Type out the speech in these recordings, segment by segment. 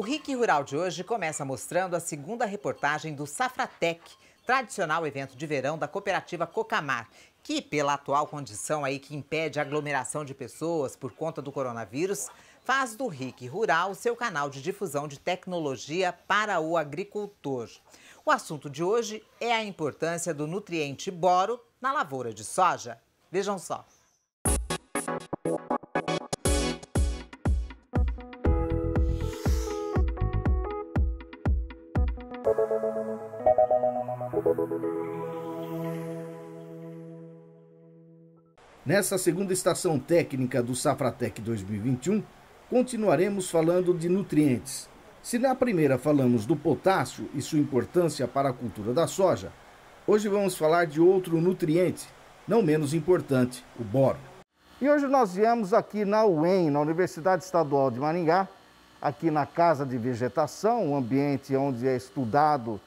RIC Rural de hoje começa mostrando a segunda reportagem do Safratec, tradicional evento de verão da cooperativa Cocamar, que, pela atual condição aí que impede a aglomeração de pessoas por conta do coronavírus, faz do RIC Rural seu canal de difusão de tecnologia para o agricultor. O assunto de hoje é a importância do nutriente boro na lavoura de soja. Vejam só. Nessa segunda estação técnica do Safratec 2021, continuaremos falando de nutrientes. Se na primeira falamos do potássio e sua importância para a cultura da soja, hoje vamos falar de outro nutriente, não menos importante, o boro. E hoje nós viemos aqui na UEM, na Universidade Estadual de Maringá, aqui na Casa de Vegetação, um ambiente onde é estudado,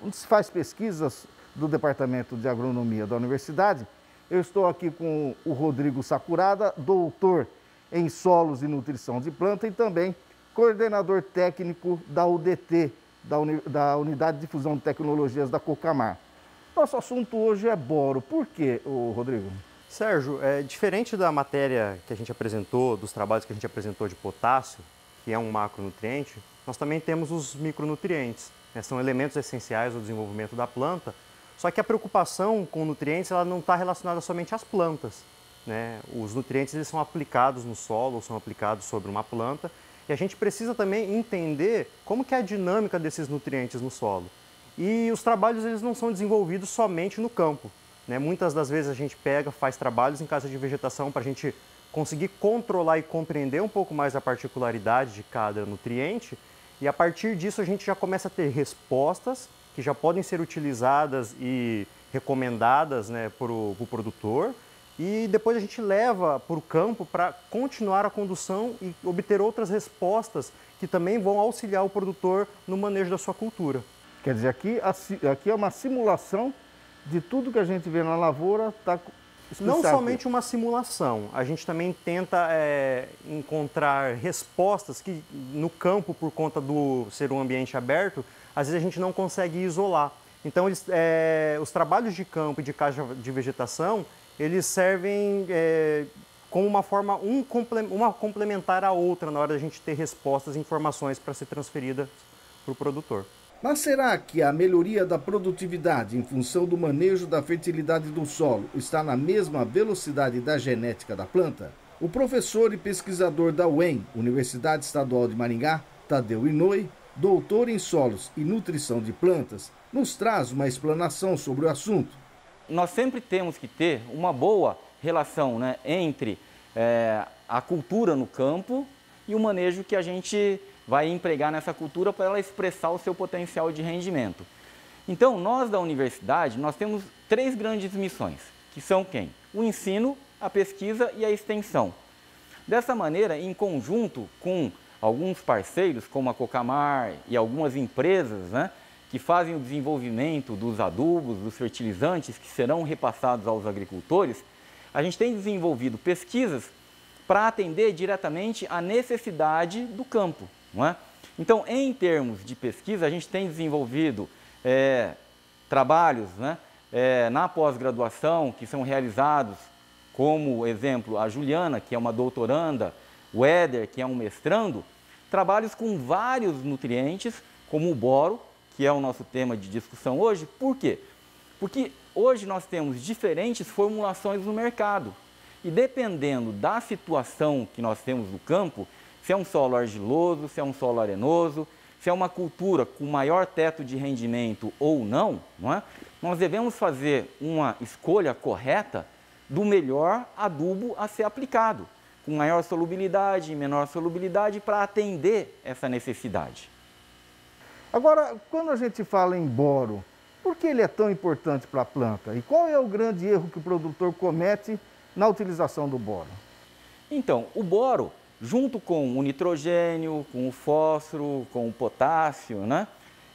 onde se faz pesquisas do Departamento de Agronomia da Universidade. Eu estou aqui com o Rodrigo Sakurada, doutor em solos e nutrição de planta e também coordenador técnico da UDT, da Unidade de Difusão de Tecnologias da Cocamar. Nosso assunto hoje é boro. Por quê, Rodrigo? Sérgio, diferente da matéria que a gente apresentou, dos trabalhos que a gente apresentou de potássio, que é um macronutriente, nós também temos os micronutrientes, né? São elementos essenciais ao desenvolvimento da planta. Só que a preocupação com nutrientes ela não está relacionada somente às plantas, né? Os nutrientes eles são aplicados no solo, ou são aplicados sobre uma planta, e a gente precisa também entender como que é a dinâmica desses nutrientes no solo. E os trabalhos eles não são desenvolvidos somente no campo, né? Muitas das vezes a gente faz trabalhos em casa de vegetação para a gente conseguir controlar e compreender um pouco mais a particularidade de cada nutriente, e a partir disso a gente já começa a ter respostas que já podem ser utilizadas e recomendadas, né, para o produtor, e depois a gente leva para o campo para continuar a condução e obter outras respostas que também vão auxiliar o produtor no manejo da sua cultura. Quer dizer, aqui é uma simulação de tudo que a gente vê na lavoura. Não somente uma simulação, a gente também tenta encontrar respostas que no campo, por conta do ser um ambiente aberto, às vezes a gente não consegue isolar. Então, os trabalhos de campo e de casa de vegetação, eles servem como uma forma, uma complementar à outra na hora da gente ter respostas e informações para ser transferidas para o produtor. Mas será que a melhoria da produtividade em função do manejo da fertilidade do solo está na mesma velocidade da genética da planta? O professor e pesquisador da UEM, Universidade Estadual de Maringá, Tadeu Inouye, doutor em solos e nutrição de plantas, nos traz uma explanação sobre o assunto. Nós sempre temos que ter uma boa relação, né, entre a cultura no campo e o manejo que a gente vai empregar nessa cultura para ela expressar o seu potencial de rendimento. Então, nós da universidade, nós temos 3 grandes missões, que são quem? O ensino, a pesquisa e a extensão. Dessa maneira, em conjunto com alguns parceiros, como a Cocamar e algumas empresas, né, que fazem o desenvolvimento dos adubos, dos fertilizantes que serão repassados aos agricultores, a gente tem desenvolvido pesquisas para atender diretamente à necessidade do campo, não é? Então, em termos de pesquisa, a gente tem desenvolvido trabalhos, né, na pós-graduação que são realizados, como exemplo a Juliana, que é uma doutoranda, o Éder, que é um mestrando, trabalhos com vários nutrientes, como o boro, que é o nosso tema de discussão hoje. Por quê? Porque hoje nós temos diferentes formulações no mercado e dependendo da situação que nós temos no campo, se é um solo argiloso, se é um solo arenoso, se é uma cultura com maior teto de rendimento ou não, nós devemos fazer uma escolha correta do melhor adubo a ser aplicado, com maior solubilidade e menor solubilidade para atender essa necessidade. Agora, quando a gente fala em boro, por que ele é tão importante para a planta? E qual é o grande erro que o produtor comete na utilização do boro? Então, o boro, junto com o nitrogênio, com o fósforo, com o potássio, né,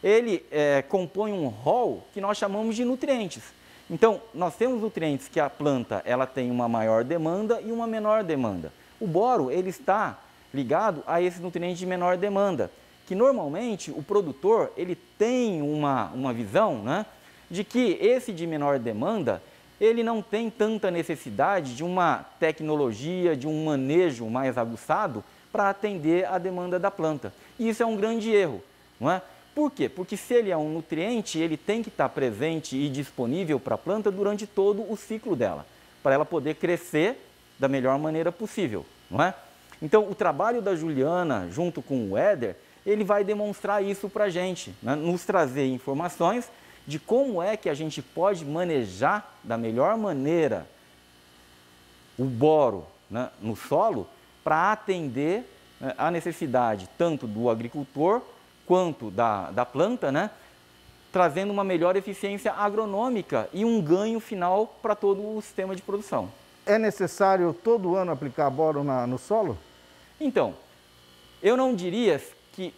ele compõe um rol que nós chamamos de nutrientes. Então, nós temos nutrientes que a planta ela tem uma maior demanda e uma menor demanda. O boro ele está ligado a esse nutriente de menor demanda, que normalmente o produtor ele tem uma visão, né, de que esse de menor demanda, ele não tem tanta necessidade de uma tecnologia, de um manejo mais aguçado para atender a demanda da planta. E isso é um grande erro, não é? Por quê? Porque se ele é um nutriente, ele tem que estar presente e disponível para a planta durante todo o ciclo dela, para ela poder crescer da melhor maneira possível, não é? Então, o trabalho da Juliana, junto com o Éder, ele vai demonstrar isso para a gente, né? Nos trazer informações de como é que a gente pode manejar da melhor maneira o boro, né, no solo para atender, né, a necessidade tanto do agricultor quanto da planta, né, trazendo uma melhor eficiência agronômica e um ganho final para todo o sistema de produção. É necessário todo ano aplicar boro no solo? Então, eu não diria que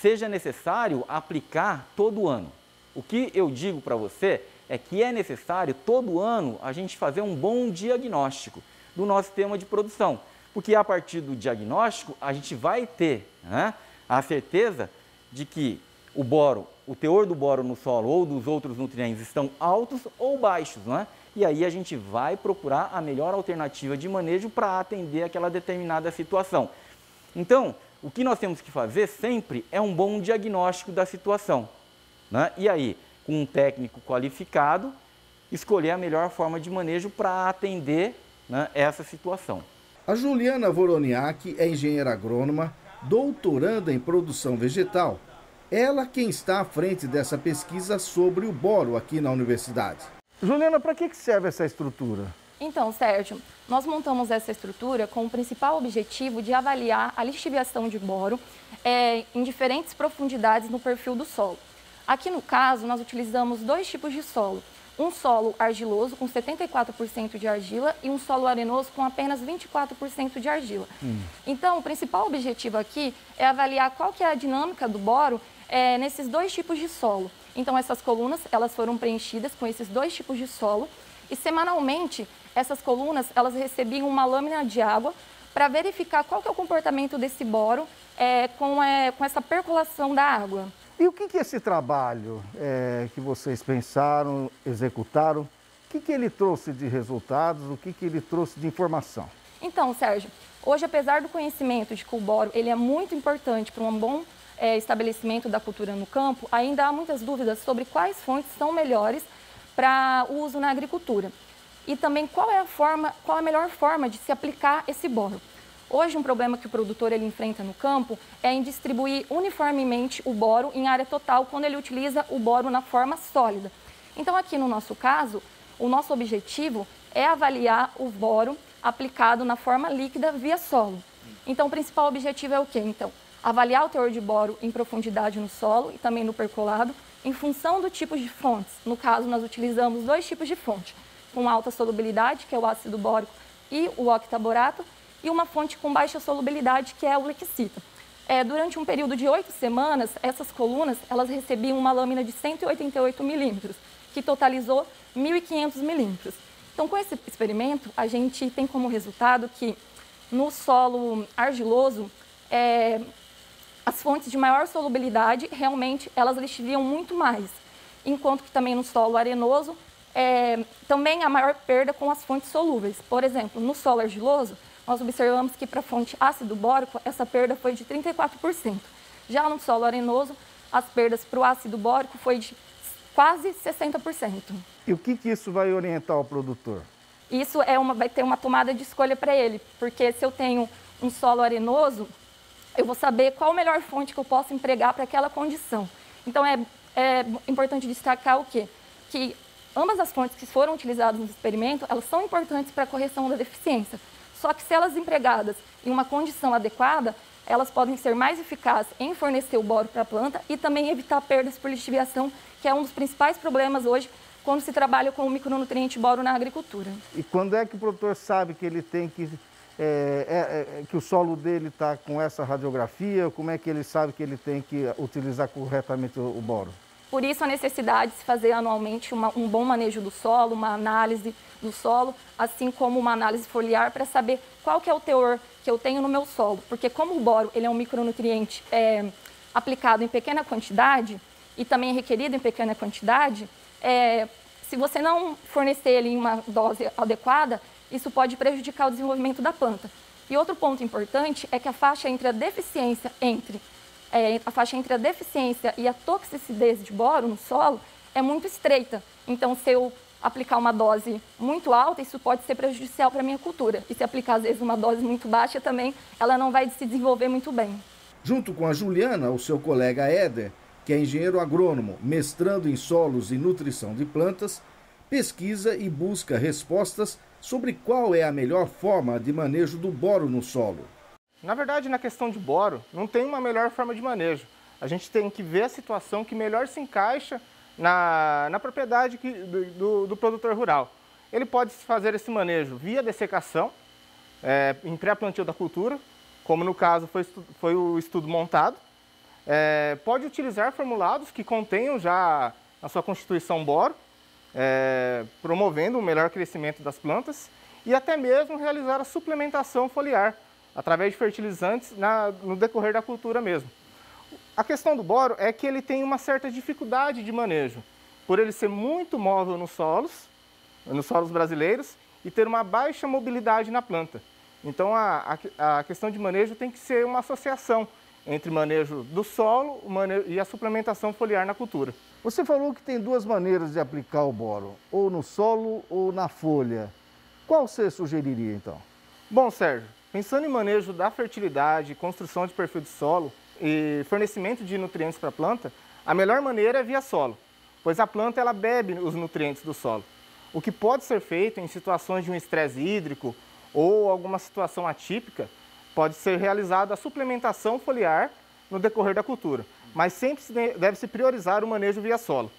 seja necessário aplicar todo ano. O que eu digo para você é que é necessário todo ano a gente fazer um bom diagnóstico do nosso sistema de produção, porque a partir do diagnóstico a gente vai ter, né, a certeza de que o teor do boro no solo ou dos outros nutrientes estão altos ou baixos, não é? E aí a gente vai procurar a melhor alternativa de manejo para atender aquela determinada situação. Então, o que nós temos que fazer sempre é um bom diagnóstico da situação, né? E aí, com um técnico qualificado, escolher a melhor forma de manejo para atender, né, essa situação. A Juliana Voroniak é engenheira agrônoma, doutoranda em produção vegetal. Ela quem está à frente dessa pesquisa sobre o boro aqui na universidade. Juliana, para que serve essa estrutura? Então, Sérgio, nós montamos essa estrutura com o principal objetivo de avaliar a lixiviação de boro em diferentes profundidades no perfil do solo. Aqui no caso, nós utilizamos dois tipos de solo. Um solo argiloso com 74% de argila e um solo arenoso com apenas 24% de argila. Então, o principal objetivo aqui é avaliar qual que é a dinâmica do boro nesses dois tipos de solo. Então, essas colunas, elas foram preenchidas com esses dois tipos de solo e, semanalmente, essas colunas, elas recebiam uma lâmina de água para verificar qual que é o comportamento desse boro com essa percolação da água. E o que é esse trabalho que vocês pensaram, executaram? O que ele trouxe de resultados? O que ele trouxe de informação? Então, Sérgio, hoje, apesar do conhecimento de que o boro ele é muito importante para um bom estabelecimento da cultura no campo, ainda há muitas dúvidas sobre quais fontes são melhores para o uso na agricultura. E também qual é a melhor forma de se aplicar esse boro. Hoje, um problema que o produtor ele enfrenta no campo é em distribuir uniformemente o boro em área total quando ele utiliza o boro na forma sólida. Então, aqui no nosso caso, o nosso objetivo é avaliar o boro aplicado na forma líquida via solo. Então, o principal objetivo é o quê? Então, avaliar o teor de boro em profundidade no solo e também no percolado, em função do tipo de fontes. No caso, nós utilizamos dois tipos de fonte, com alta solubilidade, que é o ácido bórico e o octaborato, e uma fonte com baixa solubilidade, que é o lexita. Durante um período de 8 semanas, essas colunas elas recebiam uma lâmina de 188 milímetros, que totalizou 1.500 milímetros. Então, com esse experimento, a gente tem como resultado que no solo argiloso, as fontes de maior solubilidade, realmente, elas lixiviam muito mais. Enquanto que também no solo arenoso, também há maior perda com as fontes solúveis. Por exemplo, no solo argiloso, nós observamos que para a fonte ácido bórico, essa perda foi de 34%. Já no solo arenoso, as perdas para o ácido bórico foi de quase 60%. E o que isso vai orientar o produtor? Isso vai ter uma tomada de escolha para ele, porque se eu tenho um solo arenoso, eu vou saber qual a melhor fonte que eu posso empregar para aquela condição. Então, é importante destacar o quê? Que ambas as fontes que foram utilizadas no experimento, elas são importantes para a correção da deficiência. Só que se elas empregadas em uma condição adequada, elas podem ser mais eficazes em fornecer o boro para a planta e também evitar perdas por lixiviação, que é um dos principais problemas hoje quando se trabalha com o micronutriente boro na agricultura. E quando é que o produtor sabe que ele tem que o solo dele está com essa radiografia? Como é que ele sabe que ele tem que utilizar corretamente o boro? Por isso, a necessidade de se fazer anualmente um bom manejo do solo, uma análise do solo, assim como uma análise foliar para saber qual que é o teor que eu tenho no meu solo. Porque como o boro ele é um micronutriente aplicado em pequena quantidade e também requerido em pequena quantidade, se você não fornecer ele em uma dose adequada, isso pode prejudicar o desenvolvimento da planta. E outro ponto importante é que a faixa entre a deficiência e a toxicidade de boro no solo é muito estreita. Então, se eu aplicar uma dose muito alta, isso pode ser prejudicial para a minha cultura. E se aplicar, às vezes, uma dose muito baixa também, ela não vai se desenvolver muito bem. Junto com a Juliana, o seu colega Éder, que é engenheiro agrônomo, mestrando em solos e nutrição de plantas, pesquisa e busca respostas sobre qual é a melhor forma de manejo do boro no solo. Na verdade, na questão de boro, não tem uma melhor forma de manejo. A gente tem que ver a situação que melhor se encaixa na propriedade do produtor rural. Ele pode fazer esse manejo via dessecação, em pré-plantio da cultura, como no caso foi o estudo montado. Pode utilizar formulados que contenham já na sua constituição boro, promovendo um melhor crescimento das plantas, e até mesmo realizar a suplementação foliar, através de fertilizantes no decorrer da cultura mesmo. A questão do boro é que ele tem uma certa dificuldade de manejo, por ele ser muito móvel nos solos brasileiros e ter uma baixa mobilidade na planta. Então a questão de manejo tem que ser uma associação entre manejo do solo e a suplementação foliar na cultura. Você falou que tem duas maneiras de aplicar o boro, ou no solo ou na folha. Qual você sugeriria então? Bom, Sérgio, pensando em manejo da fertilidade, construção de perfil de solo e fornecimento de nutrientes para a planta, a melhor maneira é via solo, pois a planta ela bebe os nutrientes do solo. O que pode ser feito em situações de um estresse hídrico ou alguma situação atípica, pode ser realizada a suplementação foliar no decorrer da cultura, mas sempre deve-se priorizar o manejo via solo.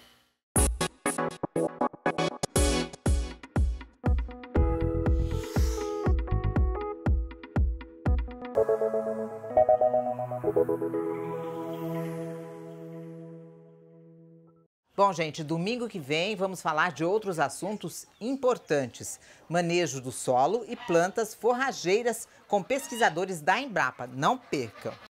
Bom, gente, domingo que vem vamos falar de outros assuntos importantes. Manejo do solo e plantas forrageiras com pesquisadores da Embrapa. Não percam!